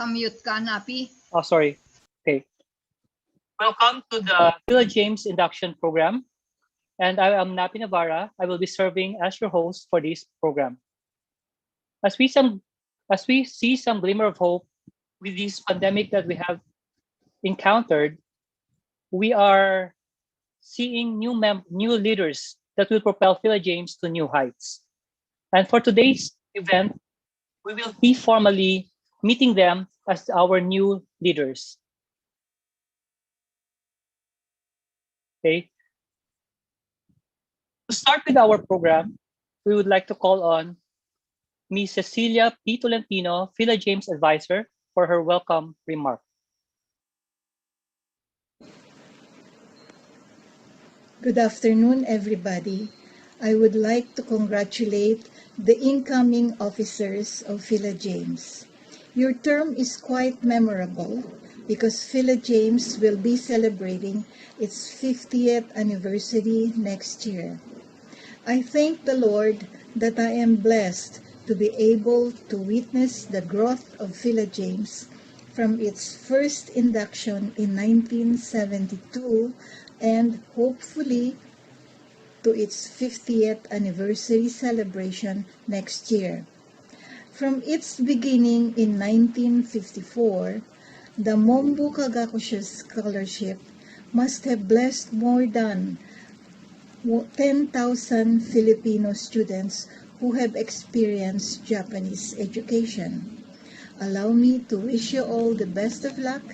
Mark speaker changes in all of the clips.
Speaker 1: Naka-mute ka, Napi.
Speaker 2: Oh, sorry. Okay. Welcome to the PHILAJAMES Induction program. And I am Napi Navarra. I will be serving as your host for this program. As we see some glimmer of hope with this pandemic that we have encountered, we are seeing new leaders that will propel PHILAJAMES to new heights. And for today's event, we will be formally meeting them as our new leaders. Okay. To start with our program, we would like to call on Ms. Cecilia P. Tolentino, PHILAJAMES Advisor, for her welcome remark.
Speaker 3: Good afternoon, everybody. I would like to congratulate the incoming officers of PHILAJAMES. Your term is quite memorable because PHILAJAMES will be celebrating its 50th anniversary next year. I thank the Lord that I am blessed to be able to witness the growth of PHILAJAMES from its first induction in 1972 and hopefully to its 50th anniversary celebration next year. From its beginning in 1954, the Mombu Kagakusha Scholarship must have blessed more than 10,000 Filipino students who have experienced Japanese education. Allow me to wish you all the best of luck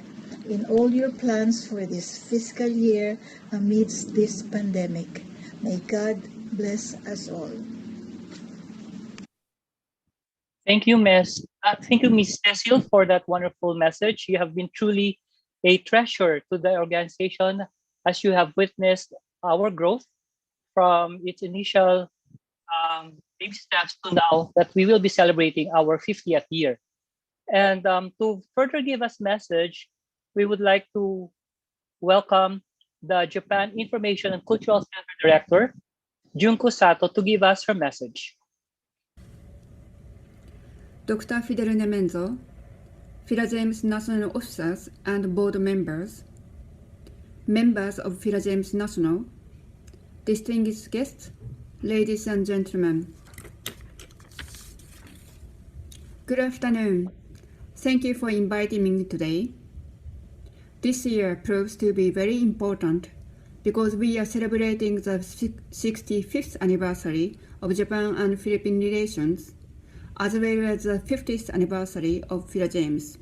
Speaker 3: in all your plans for this fiscal year amidst this pandemic. May God bless us all.
Speaker 2: Thank you, Ms. Cecil, for that wonderful message. You have been truly a treasure to the organization as you have witnessed our growth from its initial baby steps to now that we will be celebrating our 50th year. And to further give us message, we would like to welcome the Japan Information and Cultural Center Director, Junko Sato, to give us her message.
Speaker 4: Dr. Fidel Nemenzo, PHILAJAMES National Officers and Board Members, members of PHILAJAMES National, distinguished guests, ladies and gentlemen. Good afternoon. Thank you for inviting me today. This year proves to be very important because we are celebrating the 65th anniversary of Japan and Philippine relations, as well as the 50th anniversary of PHILAJAMES.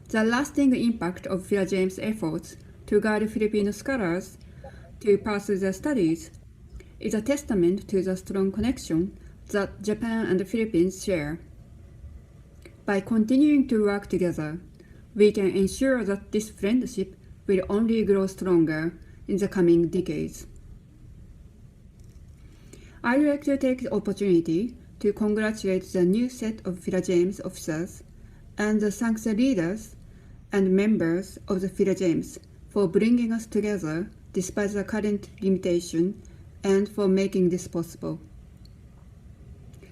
Speaker 4: The lasting impact of PHILAJAMES' efforts to guide Filipino scholars to pursue their studies is a testament to the strong connection that Japan and the Philippines share. By continuing to work together, we can ensure that this friendship will only grow stronger in the coming decades. I would like to take the opportunity to congratulate the new set of PHILAJAMES officers and thank the leaders and members of the PHILAJAMES for bringing us together despite the current limitation and for making this possible.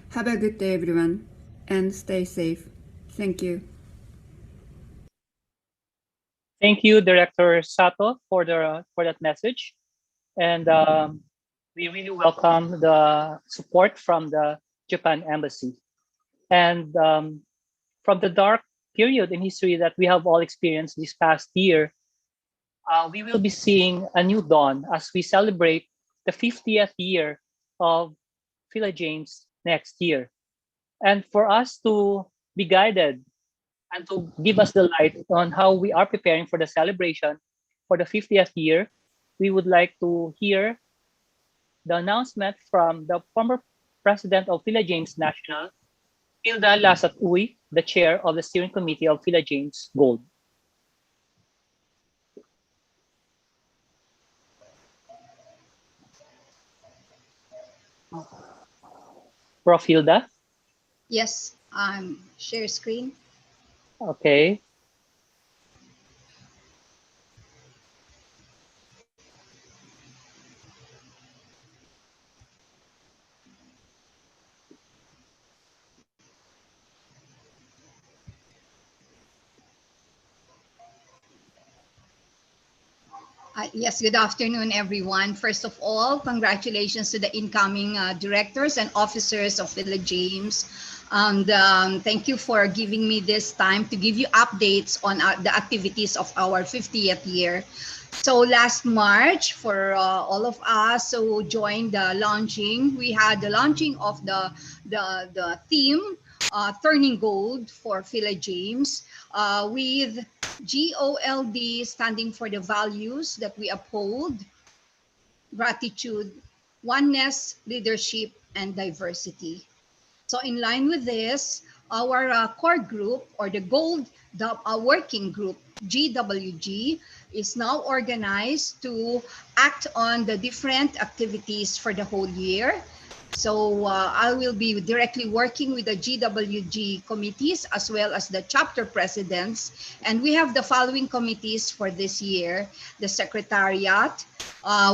Speaker 4: Have a good day, everyone, and stay safe. Thank you.
Speaker 2: Thank you, Director Sato, for that message. And we really welcome the support from the Japan Embassy. And from the dark period in history that we have all experienced this past year, we will be seeing a new dawn as we celebrate the 50th year of PHILAJAMES next year. And for us to be guided and to give us the light on how we are preparing for the celebration for the 50th year, we would like to hear the announcement from the former president of PHILAJAMES National, Hilda Lasat Uy, the chair of the steering committee of PHILAJAMES Gold. Prof. Hilda?
Speaker 1: Yes, share screen.
Speaker 2: Okay.
Speaker 1: Yes, good afternoon, everyone. First of all, congratulations to the incoming directors and officers of Village James. And thank you for giving me this time to give you updates on the activities of our 50th year. So last March, for all of us who joined the launching, we had the launching of the theme, Turning Gold for Phila James, with GOLD standing for the values that we uphold: gratitude, oneness, leadership, and diversity. So in line with this, our core group, or the Gold Working Group, GWG, is now organized to act on the different activities for the whole year. So I will be directly working with the GWG committees as well as the chapter presidents. And we have the following committees for this year: the Secretariat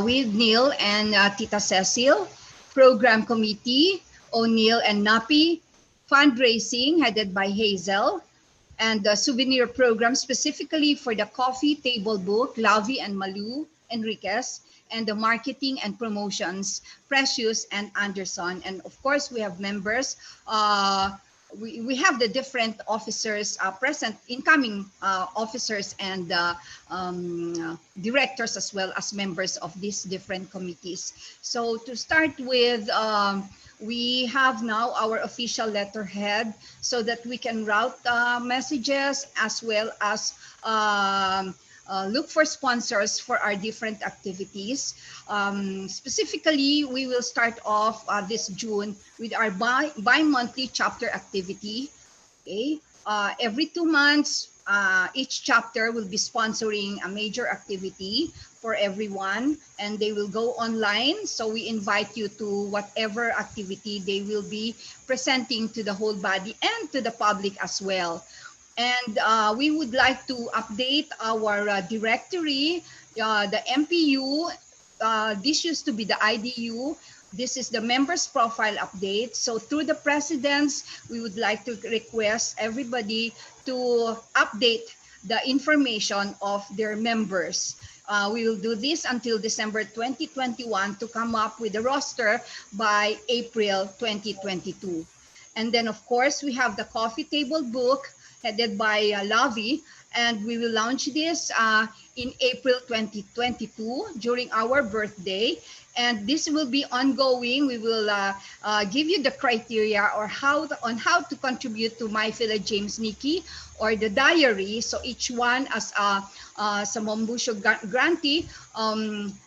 Speaker 1: with Neil and Tita Cecil, Program Committee, O'Neill and Napi, fundraising headed by Hazel, and the souvenir program specifically for the coffee table book, Lavi and Malu Enriquez, and the marketing and promotions, Precious and Anderson. And of course, we have members. We have the different officers present, incoming officers and directors, as well as members of these different committees. So to start with, we have now our official letterhead so that we can route messages as well as look for sponsors for our different activities. Specifically, we will start off this June with our bi-monthly chapter activity. Okay, every 2 months, each chapter will be sponsoring a major activity for everyone, and they will go online. So we invite you to whatever activity they will be presenting to the whole body and to the public as well. And we would like to update our directory, the MPU. This used to be the IDU. This is the members profile update. So through the presidents, we would like to request everybody to update the information of their members. We will do this until December 2021 to come up with the roster by April 2022. And then, of course, we have the coffee table book headed by Lavi, and we will launch this in April 2022 during our birthday. And this will be ongoing. We will give you the criteria or how to contribute to My Phila James Nikki, or the diary. So each one as a Samombusho grantee,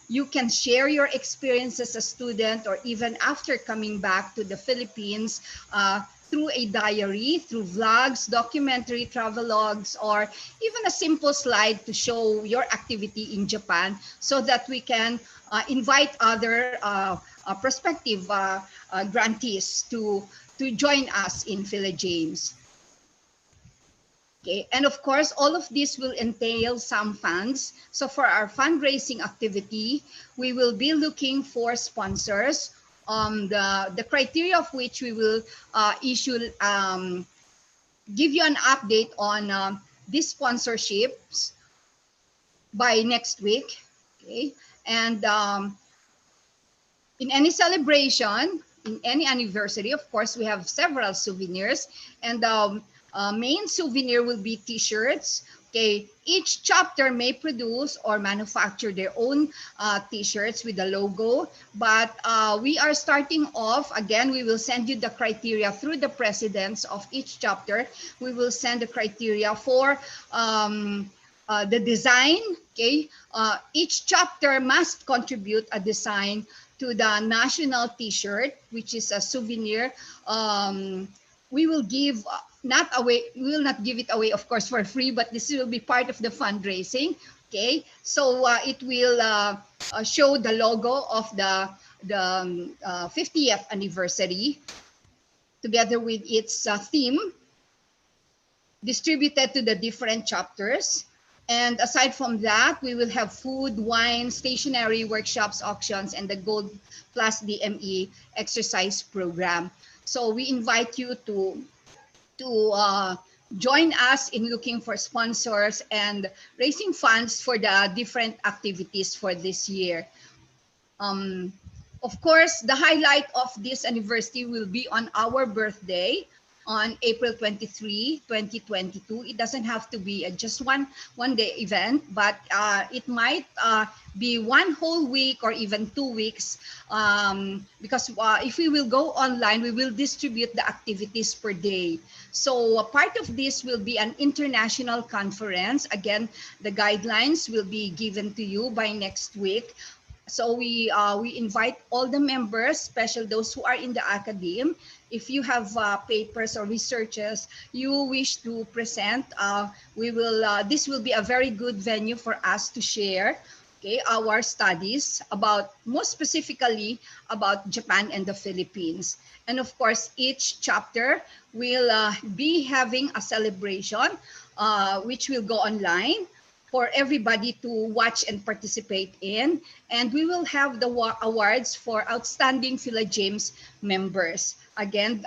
Speaker 1: you can share your experiences as a student or even after coming back to the Philippines through a diary, through vlogs, documentary, travelogues, or even a simple slide to show your activity in Japan, so that we can invite other prospective grantees to join us in Phila James. Okay, and of course, all of this will entail some funds. So for our fundraising activity, we will be looking for sponsors. The criteria of which we will issue, give you an update on these sponsorships by next week. Okay, and in any celebration, in any anniversary, of course, we have several souvenirs, and main souvenir will be t-shirts. Okay, each chapter may produce or manufacture their own t-shirts with the logo, but we are starting off. Again, we will send you the criteria through the presidents of each chapter. We will send the criteria for the design. Okay, each chapter must contribute a design to the national t-shirt, which is a souvenir. We will give not away, we will not give it away, of course, for free, but this will be part of the fundraising. Okay, so it will show the logo of the 50th anniversary together with its theme, distributed to the different chapters. And aside from that, we will have food, wine, stationery, workshops, auctions, and the Gold Plus DME exercise program. So we invite you to join us in looking for sponsors and raising funds for the different activities for this year. Um, of course, the highlight of this anniversary will be on our birthday on April 23, 2022. It doesn't have to be just one day event, but it might be one whole week or even 2 weeks, because if we will go online, we will distribute the activities per day. So a part of this will be an international conference. Again, the guidelines will be given to you by next week. So we invite all the members, especially those who are in the academe. If you have papers or researches you wish to present, we will. This will be a very good venue for us to share, okay, our studies about, most specifically, about Japan and the Philippines. And of course, each chapter will be having a celebration, which will go online for everybody to watch and participate in. And we will have the awards for outstanding PHILAJAMES members. Again,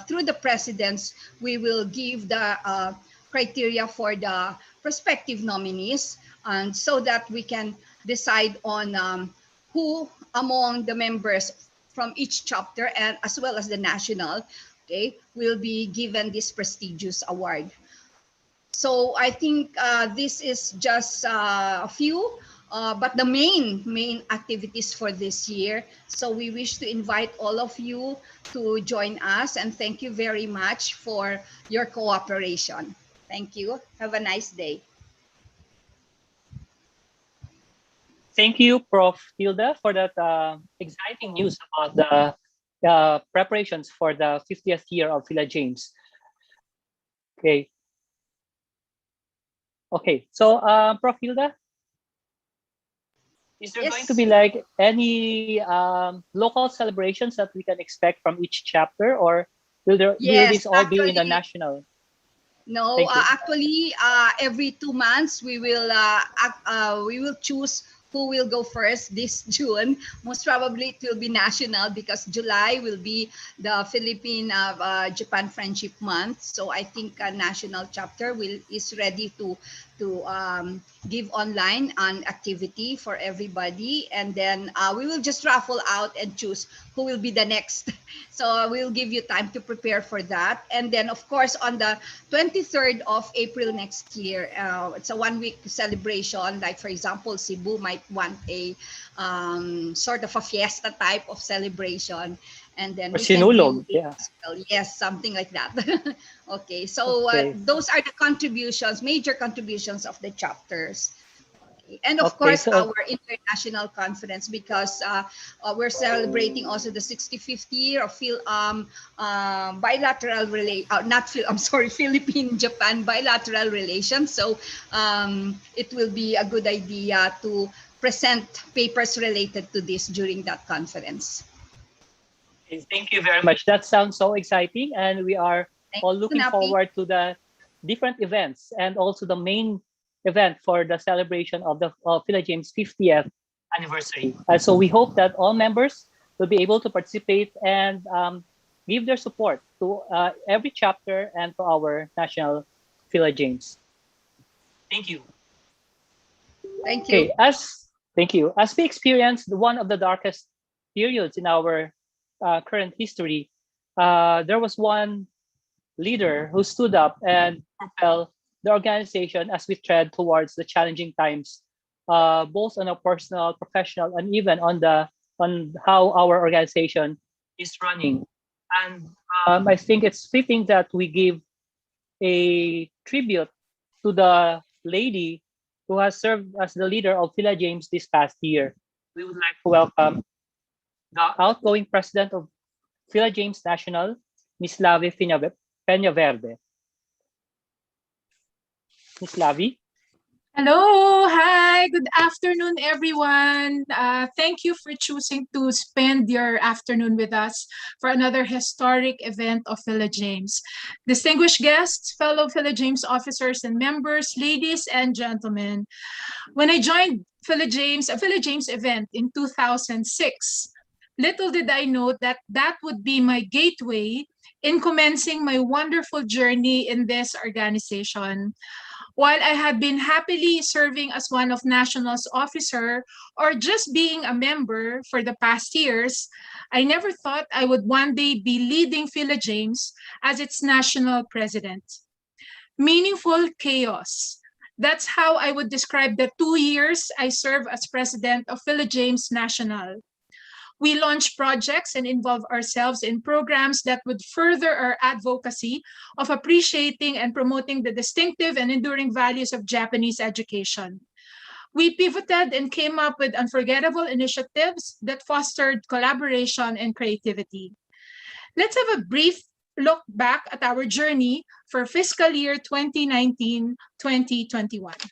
Speaker 1: through the presidents, we will give the criteria for the prospective nominees, and so that we can decide on who among the members from each chapter, and as well as the national, okay, will be given this prestigious award. So I think this is just a few, but the main activities for this year. So we wish to invite all of you to join us, and thank you very much for your cooperation. Thank you. Have a nice day.
Speaker 2: Thank you, Prof. Hilda, for that exciting news about the preparations for the 50th year of PHILAJAMES. Okay. Okay, so Prof. Hilda, is there going to be like any local celebrations that we can expect from each chapter, or will these all be in the national?
Speaker 1: No, actually, every 2 months we will choose who will go first this June. Most probably it will be national, because July will be the Philippine Japan Friendship Month. So I think a national chapter is ready to give online an activity for everybody, and then we will just raffle out and choose who will be the next. So we'll give you time to prepare for that. And then of course on the 23rd of April next year, it's a 1-week celebration. Like for example, Cebu might want a sort of a fiesta type of celebration, and then
Speaker 2: Sinulog, yeah.
Speaker 1: Yes, something like that. Okay, so those are the contributions, major contributions of the chapters. And of course, our international conference, because we're celebrating also the 65th year of bilateral Philippine-Japan bilateral relations. So it will be a good idea to present papers related to this during that conference.
Speaker 2: Thank you very much. That sounds so exciting, and we are all looking forward to the different events, and also the main event for the celebration of the PHILAJAMES 50th anniversary. So we hope that all members will be able to participate and give their support to every chapter and to our national PHILAJAMES. Thank you.
Speaker 1: Thank you.
Speaker 2: Okay, thank you. As we experienced one of the darkest periods in our current history, there was one leader who stood up and propelled the organization as we tread towards the challenging times, both on a personal, professional, and even on how our organization is running. And I think it's fitting that we give a tribute to the lady who has served as the leader of PHILAJAMES this past year. We would like to welcome the outgoing president of PHILAJAMES National, Ms. Lavi Peñaverde. Ms. Lavi?
Speaker 5: Hello, hi, good afternoon, everyone. Thank you for choosing to spend your afternoon with us for another historic event of PHILAJAMES. Distinguished guests, fellow PHILAJAMES officers and members, ladies and gentlemen, when I joined a PHILAJAMES event in 2006, Little did I know that that would be my gateway in commencing my wonderful journey in this organization. While I had been happily serving as one of National's officer or just being a member for the past years, I never thought I would one day be leading PHILAJAMES as its national president. Meaningful chaos. That's how I would describe the 2 years I served as president of PHILAJAMES National. We launch projects and involve ourselves in programs that would further our advocacy of appreciating and promoting the distinctive and enduring values of Japanese education. We pivoted and came up with unforgettable initiatives that fostered collaboration and creativity. Let's have a brief look back at our journey for fiscal year 2019-2021.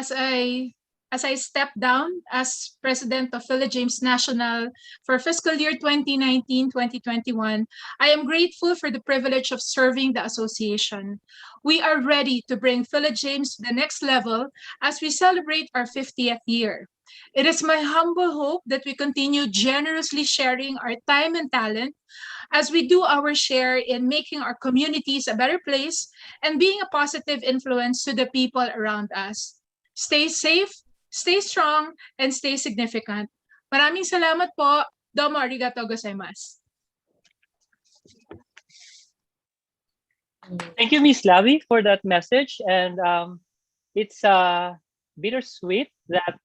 Speaker 5: as I as I step down as president of PHILAJAMES National for fiscal year 2019-2021, I am grateful for the privilege of serving the association. We are ready to bring PHILAJAMES to the next level as we celebrate our 50th year. It is my humble hope that we continue generously sharing our time and talent as we do our share in making our communities a better place and being a positive influence to the people around us. Stay safe, stay strong, and stay significant. Maraming salamat po. Domo arigatou gozaimasu.
Speaker 2: Thank you, Miss Lavi, for that message. And it's bittersweet that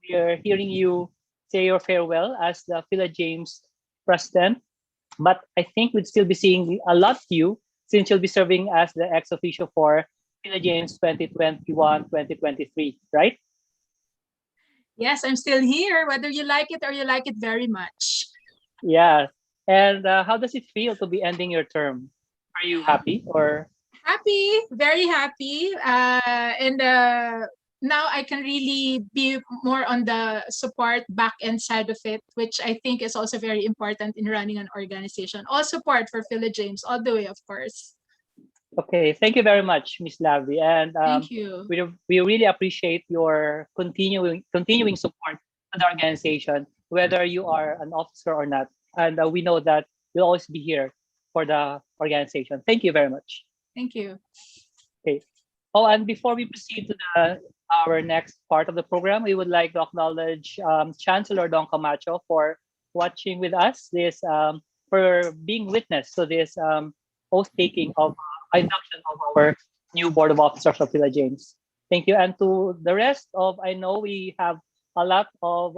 Speaker 2: we are hearing you say your farewell as the PHILAJAMES president. But I think we'd still be seeing a lot of you since you'll be serving as the ex officio for PHILAJAMES 2021-2023, right?
Speaker 5: Yes, I'm still here, whether you like it or you like it very much.
Speaker 2: Yeah. And how does it feel to be ending your term? Are you happy or?
Speaker 5: Happy, very happy. And now I can really be more on the support back end side of it, which I think is also very important in running an organization. All support for PHILAJAMES all the way, of course.
Speaker 2: Okay, thank you very much, Miss Lavi. And
Speaker 5: Thank you.
Speaker 2: we really appreciate your continuing support to the organization, whether you are an officer or not. And we know that you'll always be here for the organization. Thank you very much.
Speaker 5: Thank you.
Speaker 2: Okay. Oh, and before we proceed to our next part of the program, we would like to acknowledge Chancellor Don Camacho for watching with us this, for being witness to this oath taking of induction of our new Board of Officers of PHILAJAMES. Thank you. And to the rest of, I know we have a lot of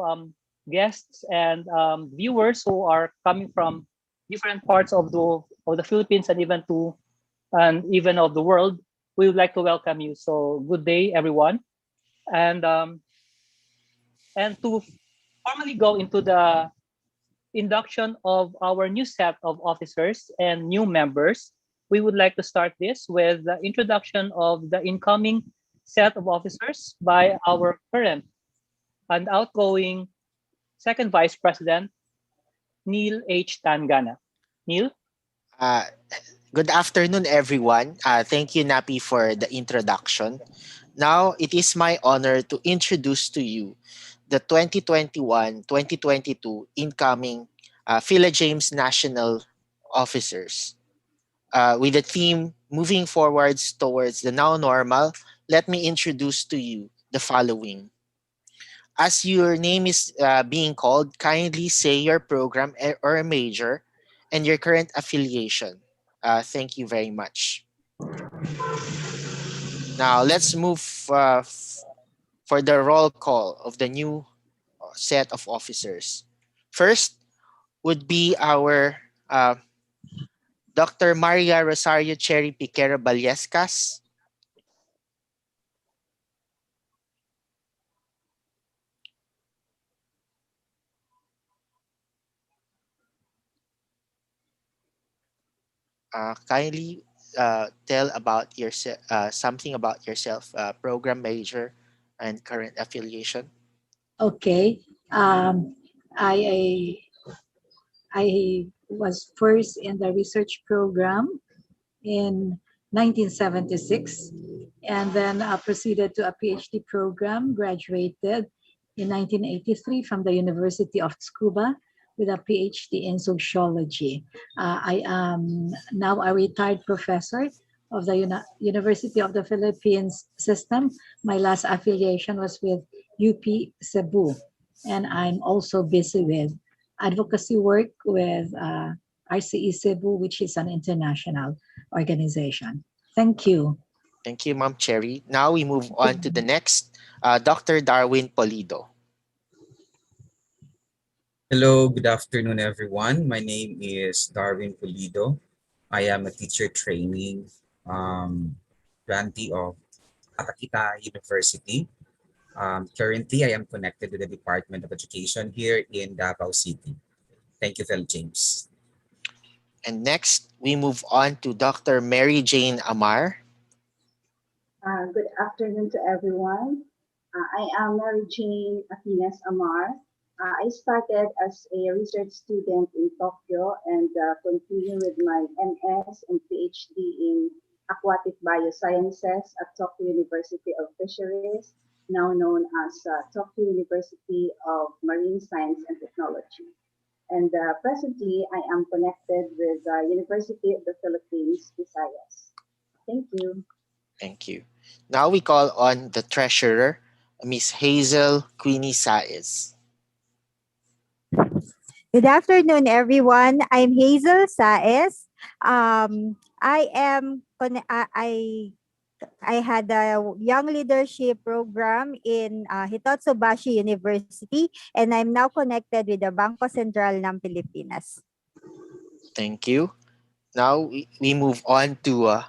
Speaker 2: guests and viewers who are coming from different parts of the Philippines and even of the world. We would like to welcome you. So good day, everyone. And to formally go into the induction of our new set of officers and new members, we would like to start this with the introduction of the incoming set of officers by our current and outgoing Second Vice President, Neil H. Tangana. Neil?
Speaker 6: Good afternoon, everyone. Thank you, Napi, for the introduction. Now, it is my honor to introduce to you the 2021-2022 incoming PHILAJAMES National Officers. With the theme moving forwards towards the now normal, let me introduce to you the following. As your name is being called, kindly say your program or major and your current affiliation. Thank you very much. Now let's move for the roll call of the new set of officers. First would be our Dr. Maria Rosario Cherry Piquero Ballescas. Kindly tell about something about yourself, program major and current affiliation.
Speaker 7: Okay. I was first in the research program in 1976, and then proceeded to a PhD program, graduated in 1983 from the University of Tsukuba with a PhD in sociology. I am now a retired professor of the University of the Philippines system. My last affiliation was with UP Cebu, and I'm also busy with advocacy work with RCE Cebu, which is an international organization. Thank you.
Speaker 6: Thank you, Ma'am Cherry. Now we move on to the next, Dr. Darwin Polido.
Speaker 8: Hello, good afternoon, everyone. My name is Darwin Pulido. I am a teacher training grantee of Atakita University. Currently, I am connected to the Department of Education here in Davao City. Thank you, PHILAJAMES.
Speaker 6: And next, we move on to Dr. Mary Jane Amar.
Speaker 9: Good afternoon to everyone. I am Mary Jane Aquinas Amar. I started as a research student in Tokyo and continue with my MS and PhD in aquatic biosciences at Tokyo University of Fisheries. now known as Tokyo University of Marine Science and Technology. And presently, I am connected with the University of the Philippines, Visayas. Thank you.
Speaker 6: Thank you. Now we call on the treasurer, Miss Hazel Queenie Saez.
Speaker 10: Good afternoon, everyone. I'm Hazel Saez. I had a young leadership program in Hitotsubashi University, and I'm now connected with the Bangko Sentral ng Pilipinas.
Speaker 6: Thank you. Now we move on to,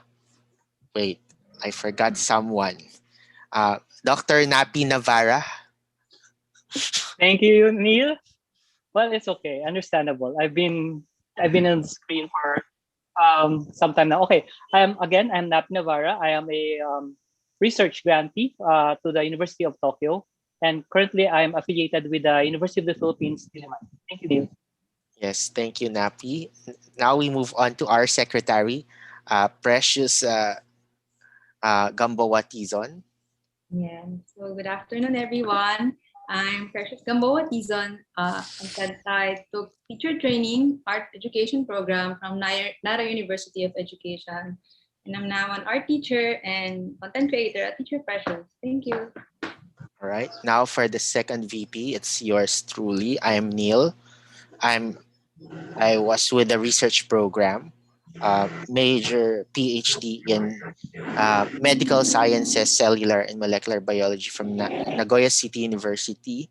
Speaker 6: wait, I forgot someone. Dr. Napi Navarra.
Speaker 2: Thank you, Neil. Well, it's okay, understandable. I've been on the screen for some time now. Okay, I'm Nap Navarra. I am a research grantee to the University of Tokyo, and currently I am affiliated with the University of the Philippines, Diliman. Thank you, Neil.
Speaker 6: Yes, thank you, Napi. Now we move on to our secretary, Precious Gamboa Tizon.
Speaker 11: Yeah. So good afternoon, everyone. I'm Precious Gamboa Tizon. I took teacher training art education program from Nara University of Education. And I'm now an art teacher and content creator at Teacher Precious. Thank you.
Speaker 6: All right. Now for the second VP, it's yours truly. I am Neil. I was with the research program, major PhD in medical sciences, cellular and molecular biology from Nagoya City University.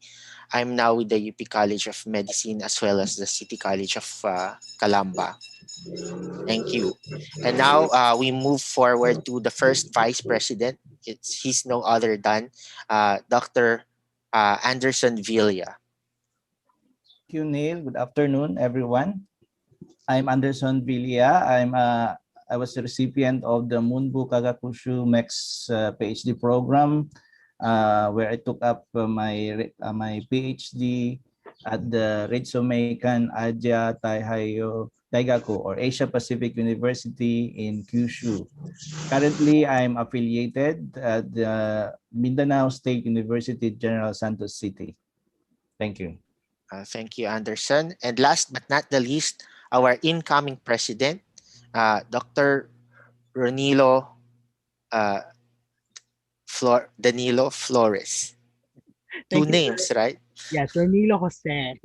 Speaker 6: I'm now with the UP College of Medicine as well as the City College of Calamba. Thank you. And now we move forward to the first vice president. He's no other than Dr. Anderson Villa.
Speaker 12: Thank you, Neil. Good afternoon, everyone. I'm Anderson Villa. I was a recipient of the Munbu Kagakushu MEX PhD program, where I took up my PhD at the Ritsumeikan Aja Taihayo Daigaku, or Asia Pacific University in Kyushu. Currently, I'm affiliated at the Mindanao State University, General Santos City. Thank you.
Speaker 6: Thank you, Anderson. And last but not the least, our incoming president, Dr. Danilo Flores. Two names, right?
Speaker 13: Yes, Ronilo Jose.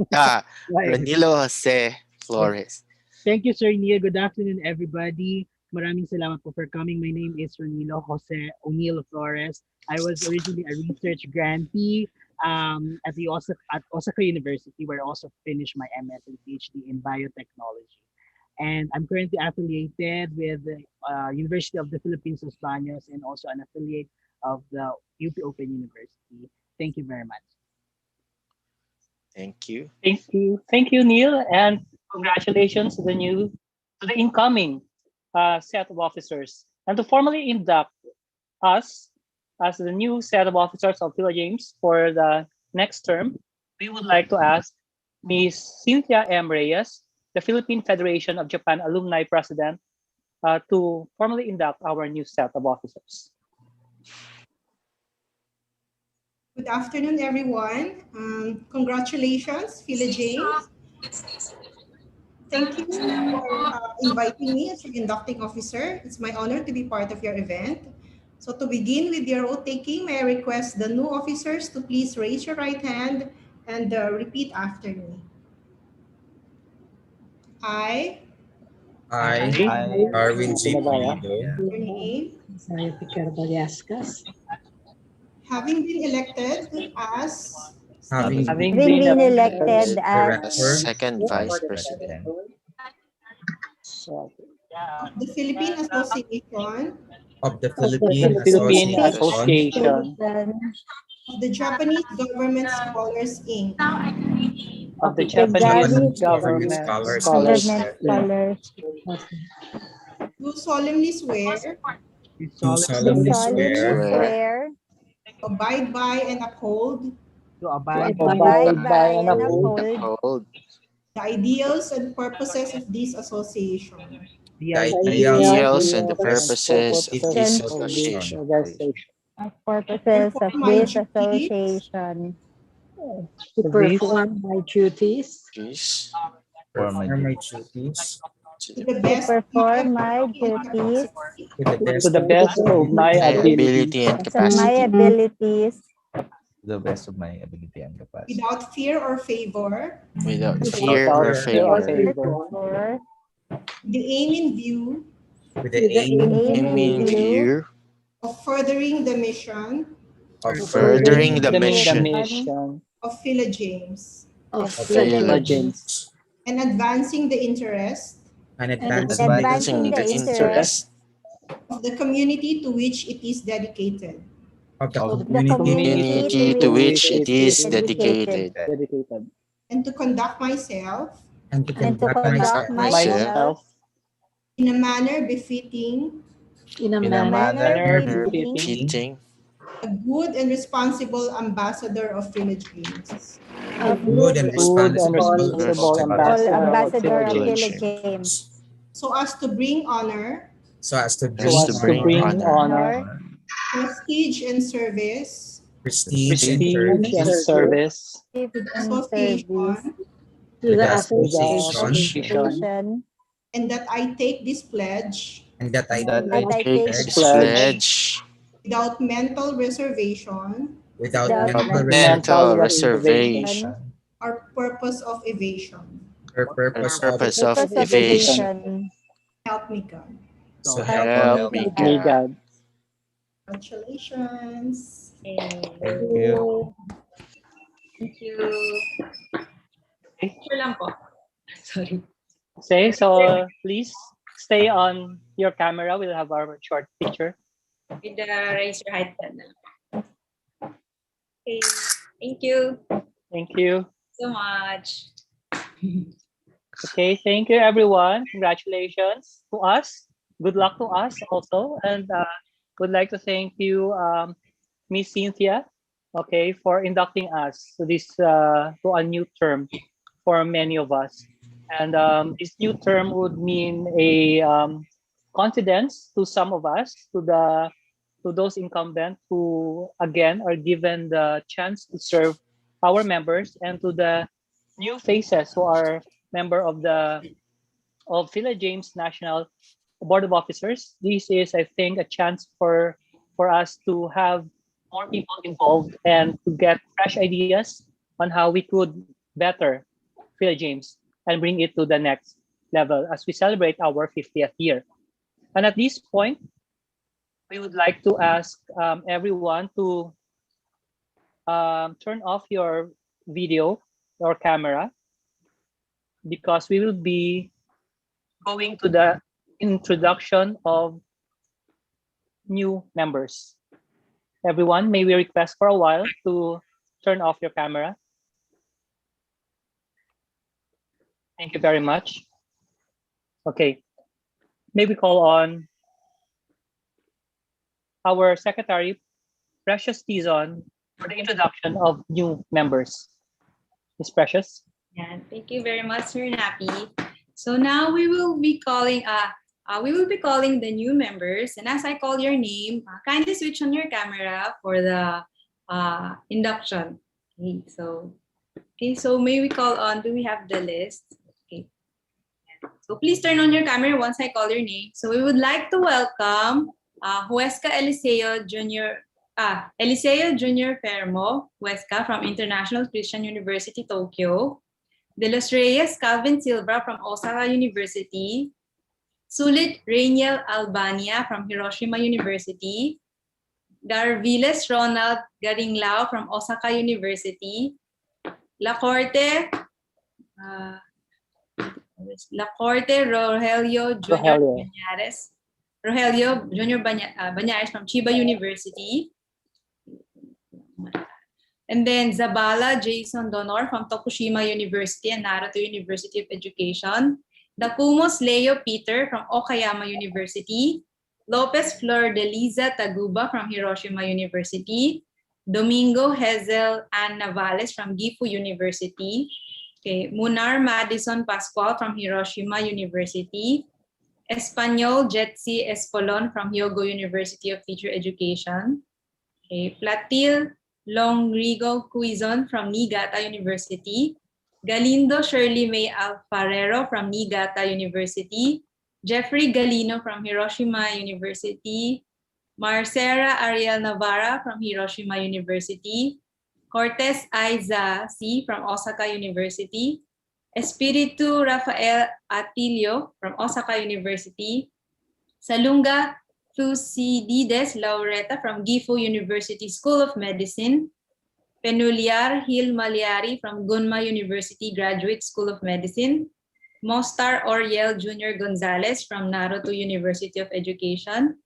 Speaker 6: Danilo Jose Flores.
Speaker 13: Thank you, Sir Neil. Good afternoon, everybody. Maraming salamat po for coming. My name is Ronilo Jose O'Neill Flores. I was originally a research grantee at Osaka University, where I also finished my MS and PhD in biotechnology. And I'm currently affiliated with the University of the Philippines, Los Baños, and also an affiliate of the UP Open University. Thank you very much.
Speaker 6: Thank you.
Speaker 2: Thank you, Neil, and congratulations to the incoming set of officers. And to formally induct us as the new set of officers of PHILAJAMES for the next term, we would like to ask Ms. Cynthia M. Reyes, the Philippine Federation of Japan Alumni President, to formally induct our new set of officers.
Speaker 14: Good afternoon, everyone. Congratulations, PHILAJAMES. Thank you for inviting me as your inducting officer. It's my honor to be part of your event. So to begin with your oath taking, may I request the new officers to please raise your right hand and repeat after me. I,
Speaker 8: Darwin G. Pulido,
Speaker 14: your name, having been elected as
Speaker 10: Having been elected as
Speaker 6: second vice president
Speaker 14: of the Philippine Association
Speaker 8: of the Philippine Association
Speaker 14: of the Japanese Government Scholars, Inc.
Speaker 2: Of the Japanese Government Scholars.
Speaker 14: Do solemnly swear
Speaker 8: do solemnly swear
Speaker 14: to abide by and uphold the ideals and purposes of this association.
Speaker 8: the ideals
Speaker 6: and the purposes of this association.
Speaker 10: Purposes of
Speaker 14: perform my
Speaker 10: this
Speaker 14: duties
Speaker 10: association.
Speaker 7: To perform my duties
Speaker 6: Please.
Speaker 12: For my
Speaker 8: perform my
Speaker 12: duty.
Speaker 8: duties
Speaker 14: to the
Speaker 10: To
Speaker 14: best of my
Speaker 10: perform my
Speaker 14: ability and
Speaker 10: duties
Speaker 14: capacity,
Speaker 8: to the
Speaker 2: To
Speaker 8: best
Speaker 2: the
Speaker 8: of
Speaker 2: best
Speaker 8: my
Speaker 2: of my
Speaker 6: My
Speaker 8: ability
Speaker 2: ability,
Speaker 6: ability and
Speaker 10: of my
Speaker 6: capacity.
Speaker 10: abilities
Speaker 12: To the best of my ability and capacity.
Speaker 14: without fear or favor,
Speaker 6: Without
Speaker 8: without
Speaker 6: fear
Speaker 2: without
Speaker 6: or
Speaker 8: fear
Speaker 2: fear or
Speaker 8: or
Speaker 6: favor.
Speaker 2: favor,
Speaker 10: for
Speaker 14: the aim in view
Speaker 8: with the
Speaker 7: with the
Speaker 8: aim
Speaker 10: the
Speaker 7: aim
Speaker 10: aim
Speaker 6: I
Speaker 10: in
Speaker 6: mean
Speaker 10: view
Speaker 6: view
Speaker 14: of furthering the mission
Speaker 6: of
Speaker 8: of
Speaker 7: of
Speaker 8: furthering
Speaker 6: furthering
Speaker 7: furthering
Speaker 6: the
Speaker 7: the
Speaker 2: the
Speaker 6: mission
Speaker 7: mission
Speaker 2: mission
Speaker 14: of PHILAJAMES
Speaker 7: of
Speaker 10: of
Speaker 8: of
Speaker 6: of
Speaker 2: of
Speaker 7: PHILAJAMES
Speaker 2: James,
Speaker 10: PHILAJAMES
Speaker 6: PHILAJAMES
Speaker 14: and advancing the interest
Speaker 8: and
Speaker 7: and
Speaker 10: and
Speaker 8: advancing the
Speaker 7: advancing
Speaker 10: advancing
Speaker 6: advancing
Speaker 10: the
Speaker 6: the
Speaker 8: interests
Speaker 10: interest
Speaker 6: interest
Speaker 14: of the community to which it is dedicated.
Speaker 8: of the
Speaker 12: Of
Speaker 10: of the
Speaker 8: community to which
Speaker 10: community
Speaker 8: it
Speaker 10: to
Speaker 6: community
Speaker 8: is
Speaker 6: to
Speaker 2: to
Speaker 10: which
Speaker 2: which
Speaker 6: which
Speaker 10: it
Speaker 6: it
Speaker 2: it
Speaker 10: is
Speaker 6: is
Speaker 2: is
Speaker 10: dedicated,
Speaker 6: dedicated,
Speaker 12: that
Speaker 2: dedicated,
Speaker 14: And to conduct myself
Speaker 8: and to
Speaker 10: and to
Speaker 8: conduct
Speaker 6: and
Speaker 10: conduct
Speaker 6: conduct
Speaker 8: myself
Speaker 6: myself
Speaker 2: myself
Speaker 10: myself
Speaker 14: in a manner befitting
Speaker 7: in a
Speaker 10: in
Speaker 6: in
Speaker 10: a
Speaker 6: a
Speaker 12: in a
Speaker 7: manner
Speaker 10: manner
Speaker 2: manner
Speaker 12: manner
Speaker 8: manner
Speaker 10: befitting
Speaker 2: befitting
Speaker 8: befitting
Speaker 6: fitting
Speaker 14: a good and responsible ambassador of PHILAJAMES.
Speaker 7: a
Speaker 8: a
Speaker 10: a
Speaker 8: good
Speaker 7: good
Speaker 10: good
Speaker 8: and
Speaker 7: and
Speaker 2: good and
Speaker 8: responsible
Speaker 7: responsible
Speaker 2: responsible
Speaker 10: all
Speaker 6: responsible
Speaker 2: ambassador of
Speaker 10: ambassador of
Speaker 2: Phila
Speaker 6: village,
Speaker 2: James,
Speaker 10: PHILAJAMES,
Speaker 14: So as to bring honor,
Speaker 8: so as to
Speaker 2: so
Speaker 6: as
Speaker 8: bring
Speaker 6: to
Speaker 2: as to
Speaker 6: bring
Speaker 8: honor,
Speaker 2: bring
Speaker 6: honor,
Speaker 2: honor,
Speaker 10: honor,
Speaker 12: honor,
Speaker 14: prestige, and service
Speaker 8: prestige, and
Speaker 2: prestige, and
Speaker 8: service
Speaker 2: service
Speaker 7: to
Speaker 14: to
Speaker 7: the,
Speaker 14: the
Speaker 10: and service
Speaker 14: association,
Speaker 8: to the
Speaker 2: to the
Speaker 10: to the
Speaker 8: association,
Speaker 2: association,
Speaker 10: association,
Speaker 14: and that I take this pledge
Speaker 8: and that I
Speaker 12: and that
Speaker 10: and
Speaker 12: I
Speaker 10: that
Speaker 8: take
Speaker 10: I
Speaker 8: this
Speaker 12: take
Speaker 10: take
Speaker 2: takes
Speaker 10: this
Speaker 8: pledge
Speaker 10: pledge
Speaker 2: pledge
Speaker 6: pledge
Speaker 14: without mental reservation
Speaker 8: without
Speaker 10: without
Speaker 6: without
Speaker 8: mental
Speaker 10: mental
Speaker 2: mental
Speaker 6: mental
Speaker 8: reservation
Speaker 2: reservation
Speaker 6: reservation
Speaker 10: reservation
Speaker 12: reservation
Speaker 14: or purpose of evasion.
Speaker 8: or
Speaker 6: or
Speaker 8: purpose of
Speaker 10: or
Speaker 6: purpose of
Speaker 10: purpose of
Speaker 8: evasion.
Speaker 6: evasion.
Speaker 10: evasion.
Speaker 14: Help me, God.
Speaker 8: So
Speaker 12: So
Speaker 8: help
Speaker 10: Help
Speaker 12: so
Speaker 8: me
Speaker 6: Help
Speaker 10: me,
Speaker 12: help
Speaker 6: me
Speaker 12: me
Speaker 8: God.
Speaker 2: me
Speaker 12: God.
Speaker 10: God.
Speaker 6: God.
Speaker 2: God.
Speaker 14: Congratulations.
Speaker 12: Thank you.
Speaker 11: Thank you. Picture lang po. Sorry.
Speaker 2: Say, so please stay on your camera. We'll have our short picture.
Speaker 11: With the raise your hand button. Okay. Thank you
Speaker 2: Thank you.
Speaker 11: so much.
Speaker 2: Okay, thank you everyone. Congratulations to us. Good luck to us also. And would like to thank you, Miss Cynthia, okay, for inducting us to this to a new term for many of us. And this new term would mean a confidence to some of us, to those incumbent who again are given the chance to serve our members, and to the new faces who are member of the of PHILAJAMES National Board of Officers. This is, I think, a chance for us to have more people involved and to get fresh ideas on how we could better PHILAJAMES and bring it to the next level as we celebrate our 50th year. And at this point, we would like to ask everyone to turn off your video or camera, because we will be going to the introduction of new members. Everyone, may we request for a while to turn off your camera. Thank you very much. Okay, may we call on our Secretary, Precious Tizon, for the introduction of new members. Ms. Precious.
Speaker 11: Yeah, thank you very much, Sir Nappy. So now we will be calling the new members, and as I call your name, kindly switch on your camera for the induction. Okay, so may we call on, do we have the list? Okay. So please turn on your camera once I call your name. So we would like to welcome Huesca Eliseo Junior Fermo, Huesca from International Christian University, Tokyo. De los Reyes Calvin Silva from Osaka University. Sulit Rainiel Albania from Hiroshima University. Darviles Ronald Garinglao from Osaka University. Lacorte Rogelio Jr. Bañares. Rogelio Jr. Bañares from Chiba University. And then Zabala Jason Donor from Tokushima University and Naruto University of Education. Dacumos Leo Peter from Okayama University. Lopez Flor de Liza Taguba from Hiroshima University. Domingo Hazel Ann Navales from Gifu University. Okay, Munar Madison Pascual from Hiroshima University. Espanol Jetsi Espolon from Hyogo University of Teacher Education. Okay. Platil Longrigo Cuizon from Niigata University. Galindo Shirley May Alfarero from Niigata University. Jeffrey Galino from Hiroshima University. Marcera Ariel Navarra from Hiroshima University. Cortez Aiza C. from Osaka University. Espiritu Rafael Atilio from Osaka University. Salunga Thucydides Laureta from Gifu University School of Medicine. Penuliar Hil Maliari from Gunma University Graduate School of Medicine. Mostar Oriel Jr. Gonzalez from Naruto University of Education.